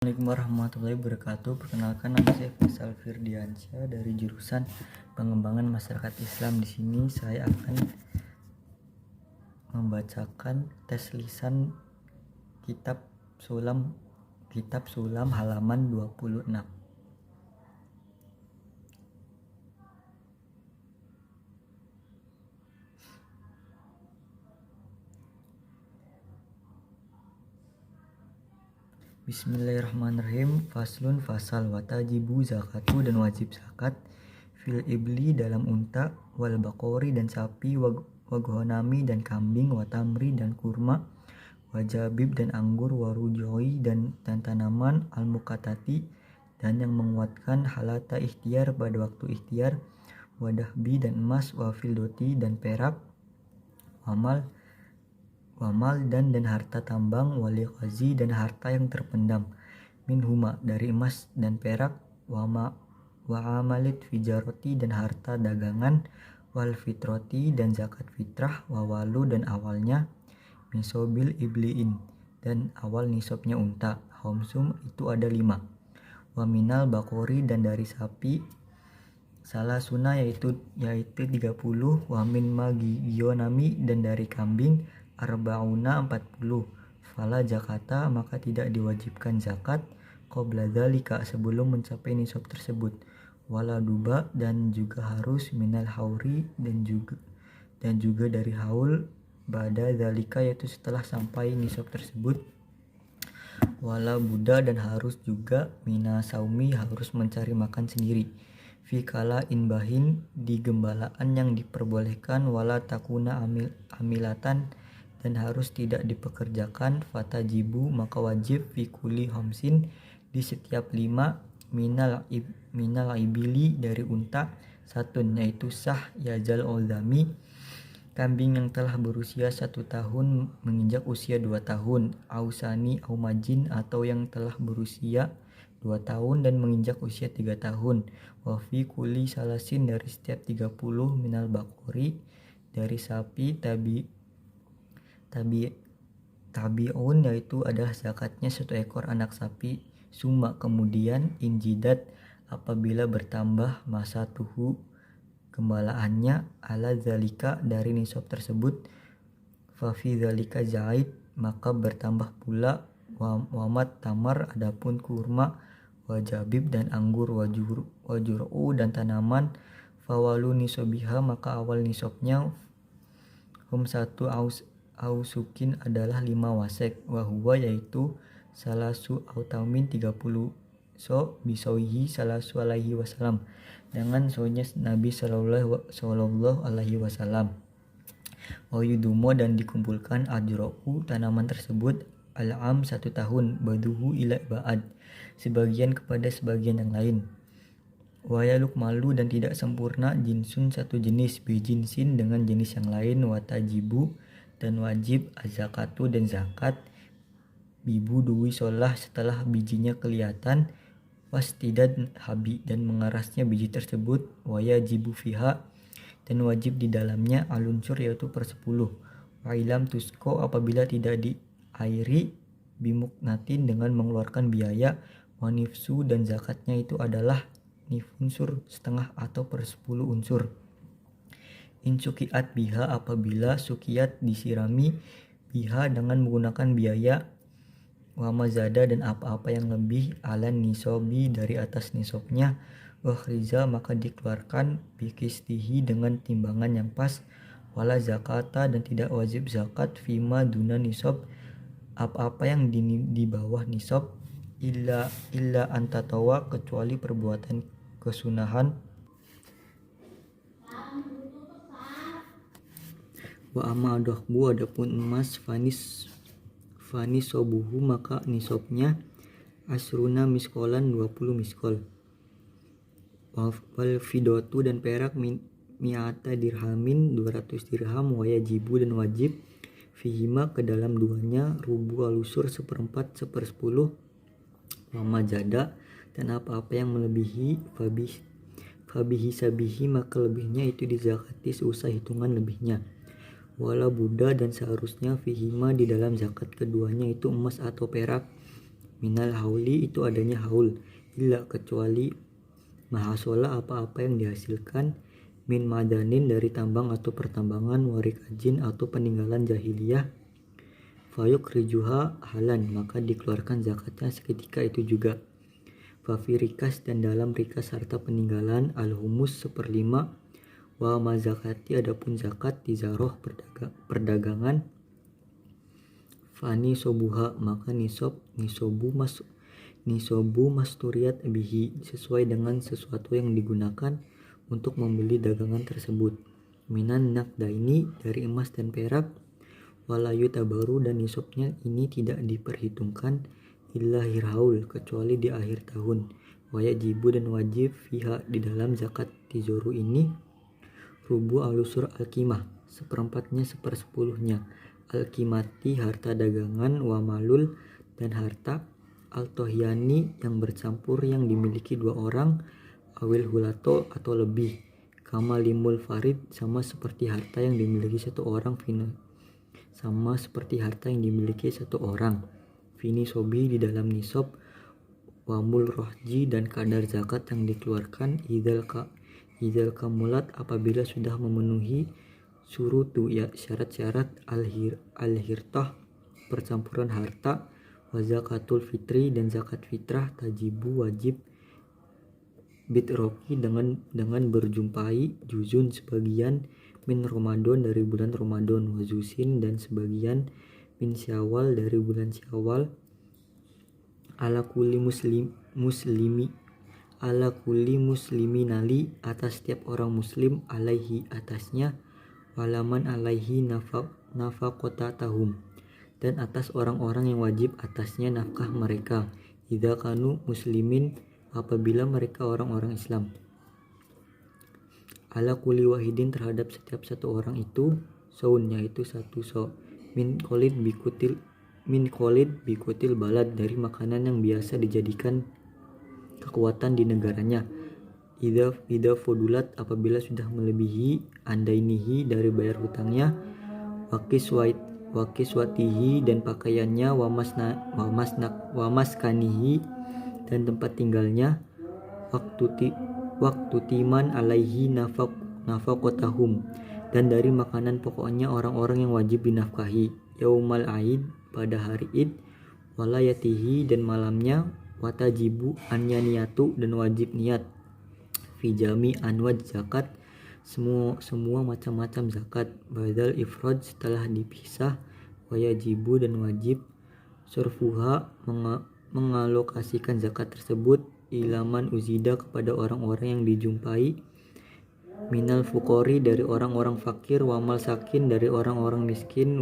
Assalamualaikum warahmatullahi wabarakatuh. Perkenalkan, nama saya Faisal Firdiansyah dari jurusan Pengembangan Masyarakat Islam. Di sini saya akan membacakan tes lisan Kitab Sulam halaman 26. Bismillahirrahmanirrahim. Faslun fasal watajibu zakatu, dan wajib zakat fil ibli dalam unta, wal bakori dan sapi, waghonami dan kambing, watamri dan kurma, wajabib dan anggur, warujoi dan tanaman, al mukatati dan yang menguatkan, halata ikhtiar pada waktu ikhtiar, wadahbi dan emas, wafildoti dan perak, wamal dan harta tambang, wali qazi dan harta yang terpendam, minhuma dari emas dan perak, wa amalit fijaroti dan harta dagangan, wal fitroti dan zakat fitrah, wawalu dan awalnya, misobil ibliin dan awal nisabnya unta, homsum itu ada 5, wa minal bakori dan dari sapi, salah suna yaitu 30, wa min magionami dan dari kambing, arbauna 40, fala zakata maka tidak diwajibkan zakat, qabla dzalika sebelum mencapai nisab tersebut, wala duba dan juga harus minal hauri dan juga dari haul, ba'da dzalika yaitu setelah sampai nisab tersebut, wala buddha dan harus juga mina saumi harus mencari makan sendiri, fi kala inbahin di gembalaan yang diperbolehkan, wala takuna amilatan dan harus tidak dipekerjakan, fatajibu maka wajib fi kuli homsin di setiap 5, minal ibili dari unta, satun yaitu sah yazal oldami kambing yang telah berusia 1 tahun menginjak usia 2 tahun, ausani au majin atau yang telah berusia 2 tahun dan menginjak usia 3 tahun, wafi kuli salasin dari setiap 30, minal bakori dari sapi, tabi'un yaitu adalah zakatnya 1 ekor anak sapi, summa kemudian, injidat apabila bertambah masa tuhu gembalaannya, ala zalika dari nisab tersebut, fafi zalika zaid maka bertambah pula, wamat tamar adapun kurma, wajabib dan anggur, wajur'u dan tanaman, fawalu nisabiha maka awal nisabnya, satu ausukin adalah 5 wasek, wahuwa yaitu salasu autamin 30 so bisoihi salasu alaihi wasalam dengan sonya Nabi sallallahu alaihi wasallam, wayudumo dan dikumpulkan ajro'u tanaman tersebut, al-am 1 tahun, baduhu ila ba'ad sebagian kepada sebagian yang lain, wayaluk malu dan tidak sempurna, jinsun 1 jenis, bijinsin dengan jenis yang lain, watajibu dan wajib, azakatu dan zakat, bibu duwi solah setelah bijinya kelihatan, wastidad habi dan mengerasnya biji tersebut, wayajibu fiha dan wajib di dalamnya, alunsur yaitu 1/10, wailam tusko apabila tidak diairi, bimuknatin dengan mengeluarkan biaya, wanifsu dan zakatnya itu adalah nifunsur setengah atau 1/10 unsur, insukiat biha apabila sukiat disirami, biha dengan menggunakan biaya, wamazada dan apa-apa yang lebih, alan nisobi dari atas nisabnya, wakhriza maka dikeluarkan, bikistihi dengan timbangan yang pas, wala zakata dan tidak wajib zakat, fima duna nisab apa-apa yang di bawah nisab, illa antatawa kecuali perbuatan kesunahan, wa amma adahbu adapun emas, fanis sobuhu maka nisabnya, asruna miskolan 20 miskol, wal fidotu dan perak mi'ata dirhamin 200 dirham, wayajibu dan wajib, fihima ke dalam duanya, rubu alusur 1/4 1/10, wama jada dan apa-apa yang melebihi, fabihi sabihi maka lebihnya itu dizakati seusah hitungan lebihnya, wala buddha dan seharusnya, fihima di dalam zakat keduanya itu emas atau perak, Minal hauli itu adanya haul, illa kecuali mahasola apa-apa yang dihasilkan min madanin dari tambang atau pertambangan, warikajin atau peninggalan jahiliyah, fayuk rijuha halan, maka dikeluarkan zakatnya seketika itu juga. Fafi rikas, dan dalam rikas harta peninggalan, al-humus 1/5, wa mazakati adapun zakat di zaroh perdagangan, fani sobuha maka nisobu masturiat bihi, sesuai dengan sesuatu yang digunakan untuk membeli dagangan tersebut. Minan nakdaini, dari emas dan perak, walayu tabaru, dan nisobnya ini tidak diperhitungkan, illa hirhaul, kecuali di akhir tahun. Wajibu, dan wajib fiha, di dalam zakat tizoru ini, rubu alusur alkimah, 1/4-nya 1/10-nya, alkimati harta dagangan, wa malul, dan harta altohyani yang bercampur yang dimiliki 2 orang, awil hulato atau lebih, kama limul farid, sama seperti harta yang dimiliki 1 orang, fini sobi, di dalam nisob, wamul rohji, dan kadar zakat yang dikeluarkan, idal kamulat, apabila sudah memenuhi surutu, ya syarat-syarat al-hirtah, percampuran harta, wa zakatul fitri, dan zakat fitrah, tajibu, wajib, bitroki, dengan berjumpai, juzun, sebagian, min Ramadan, dari bulan Ramadan, wazusin, dan sebagian, min Syawal, dari bulan Syawal, ala kulli musliminali, atas setiap orang muslim, alaihi, atasnya, walaman alaihi nafaqota tahum, dan atas orang-orang yang wajib atasnya nafkah mereka, idza kanu muslimin, apabila mereka orang-orang Islam, ala kulli wahidin, terhadap setiap satu orang itu, saun, yaitu 1 so, min kolid bikutil balad, dari makanan yang biasa dijadikan kekuatan di negaranya, idza fodulat, apabila sudah melebihi, andainihi, dari bayar hutangnya, wakiswatihi, dan pakaiannya, wamaskanihi, dan tempat tinggalnya, waktu timan alaihi nafaqotahum, dan dari makanan pokoknya orang-orang yang wajib dinafkahi, yaumal aid, pada hari id, walayatihi, dan malamnya, watajibu anyaniatu, dan wajib niat, fijami anwaj zakat, semua macam-macam zakat, badal ifrad, setelah dipisah, wajibu, dan wajib, surfuha, mengalokasikan zakat tersebut, ilaman uzida, kepada orang-orang yang dijumpai, minal fukori, dari orang-orang fakir, wamal sakin, dari orang-orang miskin,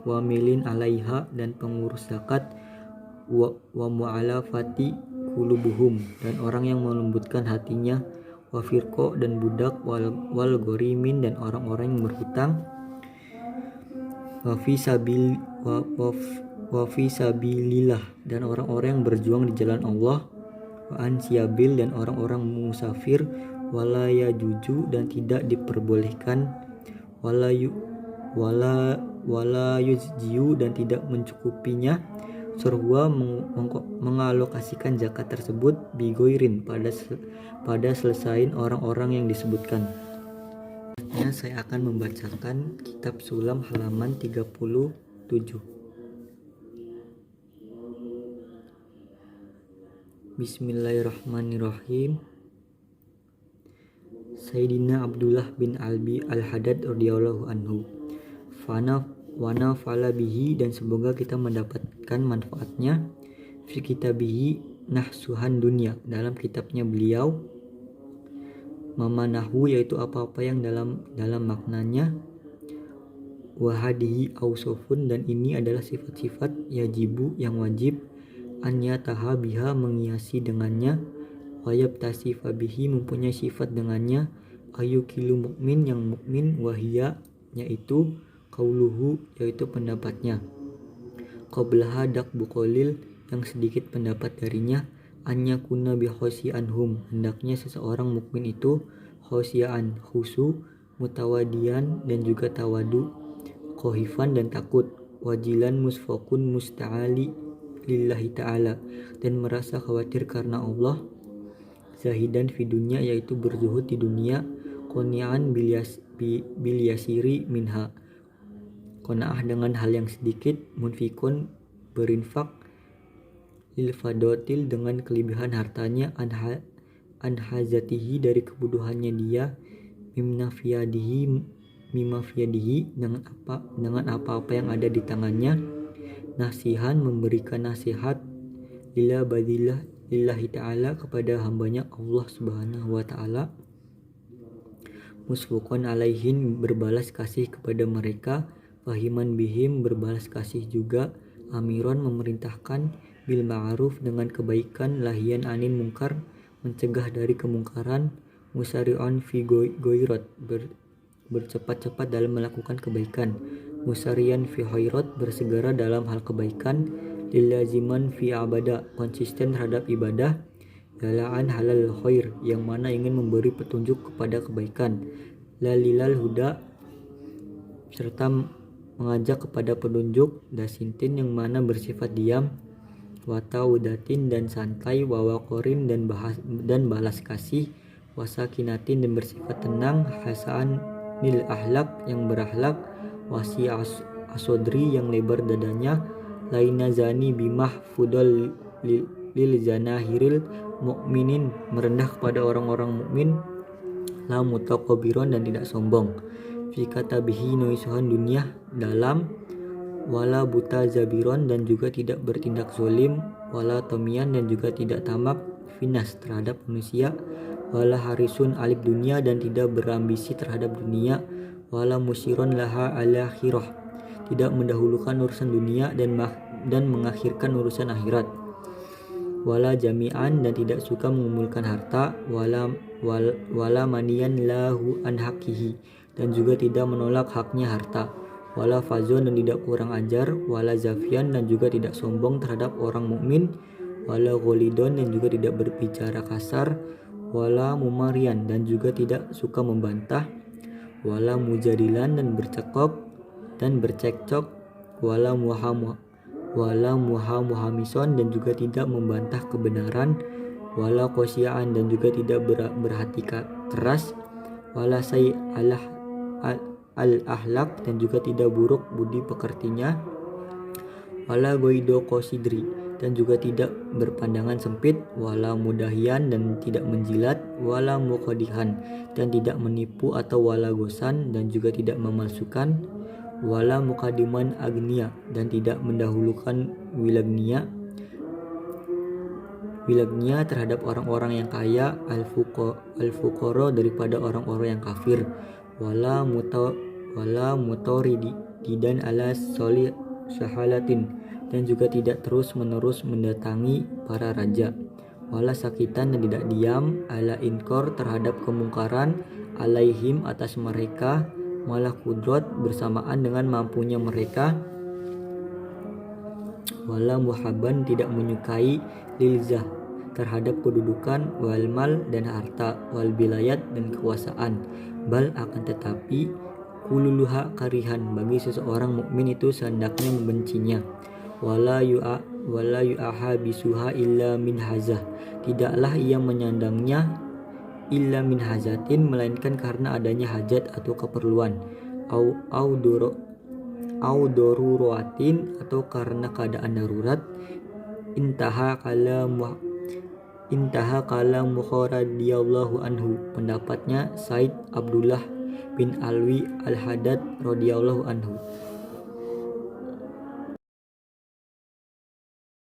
wamilin alaiha, dan pengurus zakat, wa mu'alafati kulubuhum, dan orang yang melembutkan hatinya, wa firqo, dan budak, wal gorimin, dan orang-orang yang berhutang, wa fi sabilillah, dan orang-orang yang berjuang di jalan Allah, wa ansiabil, dan orang-orang musafir, wala yajuju, dan tidak diperbolehkan, wala yuzjiu, dan tidak mencukupinya, surwa, mengalokasikan zakat tersebut, bigoirin, pada selesain orang-orang yang disebutkan. Saya akan membacakan kitab Sulam halaman 37. Bismillahirrahmanirrahim. Sayyidina Abdullah bin Albi al-Haddad radhiyallahu anhu, wana fala bihi, dan semoga kita mendapatkan manfaatnya, fi kitabihi nahsuhan dunia, dalam kitabnya beliau, mamanahu, yaitu apa-apa yang dalam maknanya, wahadihi ausofun, dan ini adalah sifat-sifat, yajibu, yang wajib, anyataha biha, menghiasi dengannya, wayab tasifa bihi, mempunyai sifat dengannya, ayukilu mukmin, yang mukmin, wahia, yaitu qauluhu, yaitu pendapatnya, qablaha dakbu qalil, yang sedikit pendapat darinya, anyakuna bihosi anhum, hendaknya seseorang mukmin itu khosiaan, khusu, mutawadian, dan juga tawadu, kohifan, dan takut, wajilan musfakun musta'ali, lillahi ta'ala dan merasa khawatir karena Allah, zahidan fi dunya yaitu berzuhud di dunia, qani'an bil yasiri minha, qanaah dengan hal yang sedikit, munfikun berinfak, lil fadotil dengan kelebihan hartanya, anhazatihi dari kebutuhannya dia, mimafiyadihi dengan apa-apa yang ada di tangannya, nasihan memberikan nasihat, lillahi ta'ala kepada hambanya Allah subhanahu wa ta'ala, musfukon alaihin berbalas kasih kepada mereka, fahiman bihim berbalas kasih juga, amiron memerintahkan, bil ma'ruf dengan kebaikan, lahian anin mungkar mencegah dari kemungkaran, musari'on fi goirot bercepat-cepat dalam melakukan kebaikan, musarian fi khairat bersegera dalam hal kebaikan, lillaziman fi abada konsisten terhadap ibadah, dalaan halal khair yang mana ingin memberi petunjuk kepada kebaikan, lalilal huda serta mengajak kepada petunjuk, dasintin yang mana bersifat diam, wataudatin dan santai, wawakorin dan balas kasih, wasakinatin dan bersifat tenang, hasan nil ahlak yang berakhlak, wasi asodri yang lebar dadanya, laina zani bimah fudol lil zanahiril mukminin merendah kepada orang-orang mukmin, la mutaqabiron dan tidak sombong, fi katabihi nuisuhan dunia dalam, wala buta zabiron dan juga tidak bertindak zolim, wala tomian dan juga tidak tamak, finas terhadap manusia, wala harisun alib dunia dan tidak berambisi terhadap dunia, wala musiron laha ala akhirah tidak mendahulukan urusan dunia dan mengakhirkan urusan akhirat, wala jami'an dan tidak suka mengumpulkan harta, wala manian lahu an hakihi dan juga tidak menolak haknya harta, wala fazon dan tidak kurang ajar, wala zafian dan juga tidak sombong terhadap orang mukmin, wala gholidon dan juga tidak berbicara kasar, wala mumarian dan juga tidak suka membantah, wala mujadilan dan bercekcok, wala muhamison dan juga tidak membantah kebenaran, wala qosiaan dan juga tidak berhati keras, wala say al-ahlak dan juga tidak buruk budi pekertinya, wala goido kosidri dan juga tidak berpandangan sempit, wala mudahian dan tidak menjilat, wala muqadihan dan tidak menipu atau wala gosan dan juga tidak memalsukan, wala mukadiman agnia dan tidak mendahulukan wilagnia terhadap orang-orang yang kaya, al-fuqara daripada orang-orang yang kafir, wala mutorididan ala solih sahalatin dan juga tidak terus-menerus mendatangi para raja, wala sakitan dan tidak diam, ala inkor terhadap kemungkaran, alaihim atas mereka, malah kudrot bersamaan dengan mampunya mereka, wala muhabban tidak menyukai, lilzah terhadap kedudukan, wal mal dan harta, wal bilayat dan kekuasaan, bal akan tetapi kululuha karihan bagi seseorang mukmin itu sehendaknya membencinya, wala yu'aha bisuha illa min hazah tidaklah ia menyandangnya illa min hazatin melainkan karena adanya hajat atau keperluan, au doruroatin atau karena keadaan darurat, intaha kalam radhiyallahu anhu pendapatnya Said Abdullah bin Alwi al-Haddad radhiyallahu anhu.